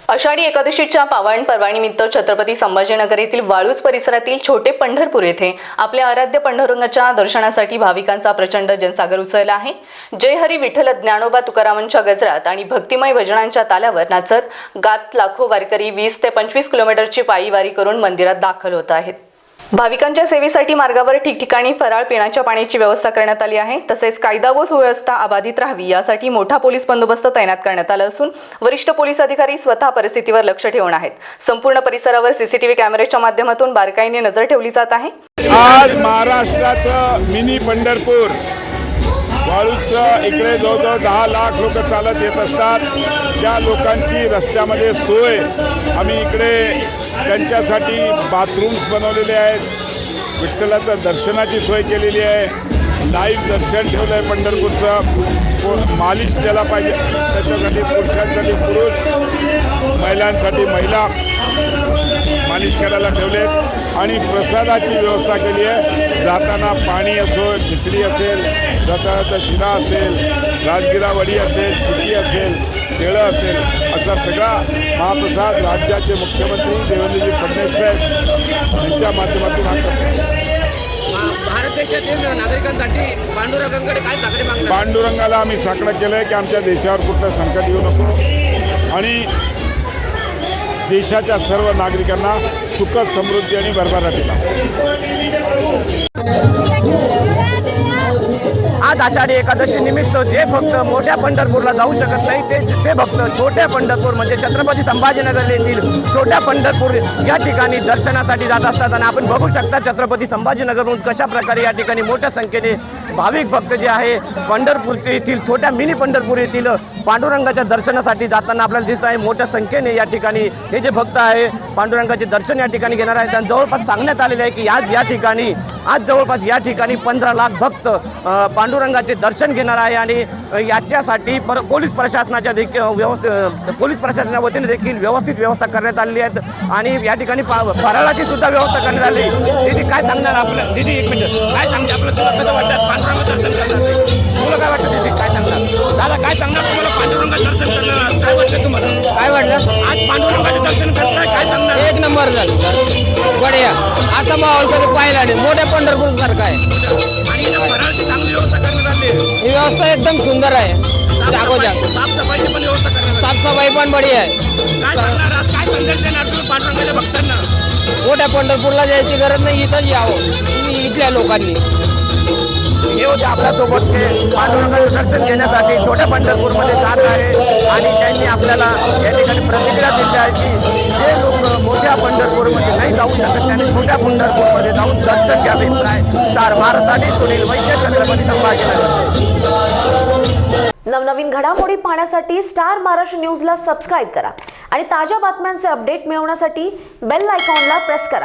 आषाढी एकादशीच्या पावन पर्वानिमित्त छत्रपती संभाजीनगर येथील वाळूज परिसरातील छोटे पंढरपूर येथे आपल्या आराध्य पांडुरंगाच्या दर्शनासाठी भाविकांचा प्रचंड जनसागर उसळला आहे। जय हरी विठ्ठल ज्ञानोबा तुकारामांच्या गजरात आणि भक्तिमय भजनांच्या तालावर नाचत गात लाखो वारकरी 20 ते 25 किलोमीटरची पायी वारी करून मंदिरात दाखल होत आहेत। भाविकांच्या सेवेसाठी मार्गावर ठिकठिकाणी फराळ पिण्याच्या पाण्याची व्यवस्था करण्यात आली आहे। तसेच कायदा व सुव्यवस्था अबाधित राहावी यासाठी मोठा पोलीस बंदोबस्त तैनात करण्यात आला असून वरिष्ठ पोलीस अधिकारी स्वतः परिस्थितीवर लक्ष ठेवून आहेत। संपूर्ण परिसरावर सीसीटीव्ही कॅमेऱ्याच्या माध्यमातून बारकाईने नजर ठेवली जात आहे। आज महाराष्ट्राचं मिनी पंढरपूर वाळूज इकडे जवळजवळ 10 लाख लोक चालत येत असतात। त्या लोकांची रस्त्यामध्ये सोय आम्ही इकडे त्यांच्यासाठी बाथरूम्स बनवलेले आहेत। विठ्ठलाचं दर्शनाची सोय केलेली आहे। लाईव्ह दर्शन ठेवलं आहे पंढरपूरचं। मालिश ज्याला पाहिजे त्याच्यासाठी पुरुषांसाठी पुरुष, महिलांसाठी महिला मालिश करायला ठेवलेत आणि प्रसादाची व्यवस्था केली आहे। जाताना पाणी असो, खिचडी असेल, रताळ्याचा शिरा असेल, राजगिरा वडी असेल, चिकी असेल, केळं असेल, असा सगळा महाप्रसाद राज्याचे मुख्यमंत्री देवेंद्रजी फडणवीस साहेब यांच्या माध्यमातून हा करतो। भारत देशातील नागरिकांसाठी पांडुरंगाकडे काय साकडे मागणार? पांडुरंगाला आम्ही साकडं केलं आहे की आमच्या देशावर कुठलं संकट येऊ नको आणि देशाच्या सर्व नागरिकांना सुख, समृद्धी आणि भरभराटीला। आज आषाढी एकादशी निमित्त जे भक्त मोठ्या पंढरपूरला जाऊ शकत नाही ते भक्त छोट्या पंढरपूर म्हणजे छत्रपती संभाजीनगर येथील छोट्या पंढरपूर या ठिकाणी दर्शनासाठी जात असतात। आणि आपण बघू शकता छत्रपती संभाजीनगरहून कशा प्रकारे या ठिकाणी मोठ्या संख्येने भाविक भक्त जे आहे पंढरपूर येथील छोट्या मिनी पंढरपूर येथील पांडुरंगाच्या दर्शनासाठी जाताना आपल्याला दिसत आहे। मोठ्या संख्येने या ठिकाणी हे जे भक्त आहे पांडुरंगाचे दर्शन या ठिकाणी घेणार आहेत। आणि जवळपास सांगण्यात आलेले आहे की आज जवळपास या ठिकाणी 15 लाख भक्त पांडुरंगाचे दर्शन घेणार आहे। आणि याच्यासाठी पोलीस प्रशासनाच्या पोलीस प्रशासनाच्या वतीने देखील व्यवस्थित व्यवस्था करण्यात आलेली आहे। आणि या ठिकाणी फराळाची सुद्धा व्यवस्था करण्यात आली। दीदी काय सांगणार आपलं? दीदी एक मिनिट, काय सांगते आपलं? तुला कसं वाटतं पांडुरंग दर्शन करणार? तुला काय वाटतं दीदी? काय सांगणार? दादा काय सांगणार तुम्हाला पांडुरंग दर्शन करणार? काय वाटतं तुम्हाला? काय वाटलं आज पांडुरंगाचे दर्शन करताय? काय सांगणार? एक नंबर झालं दर्शन, बढिया। असा माहोल कधी पाहिला नाही, मोठ्या पंढरपूर सारखा आहे। आणि फराळाची चांगली व्यवस्था करण्यात आली आहे। ही व्यवस्था एकदम सुंदर आहे, जागोजाग। साफसफाईची पण व्यवस्था करण्यात साफसफाई पण बढिया आहे। काय सांगणार? आज काय संदेश देणार तुम्ही पांडुरंगाच्या भक्तांना? मोठ्या पंढरपूरला जायची गरज नाही, इथंच यावं इथल्या लोकांनी। हे होते आपल्यासोबत ते पांडुरंगाचं दर्शन घेण्यासाठी छोट्या पंढरपूरमध्ये जात आहे। आणि त्यांनी आपल्याला या ठिकाणी प्रतिक्रिया दिली आहे की जे लोक मोठ्या पंढरपूरमध्ये नाही जाऊ शकत त्यांनी छोट्या पंढरपूरमध्ये जाऊन दर्शन घ्यावे। स्टार महाराष्ट्रासाठी सुनील वैद्य, छत्रपती संभाजीनगर। नवनवीन घडामोडी पाहण्यासाठी स्टार महाराष्ट्र न्यूजला सबस्क्राईब करा आणि ताज्या बातम्यांचे अपडेट मिळवण्यासाठी बेल आयकॉनला प्रेस करा।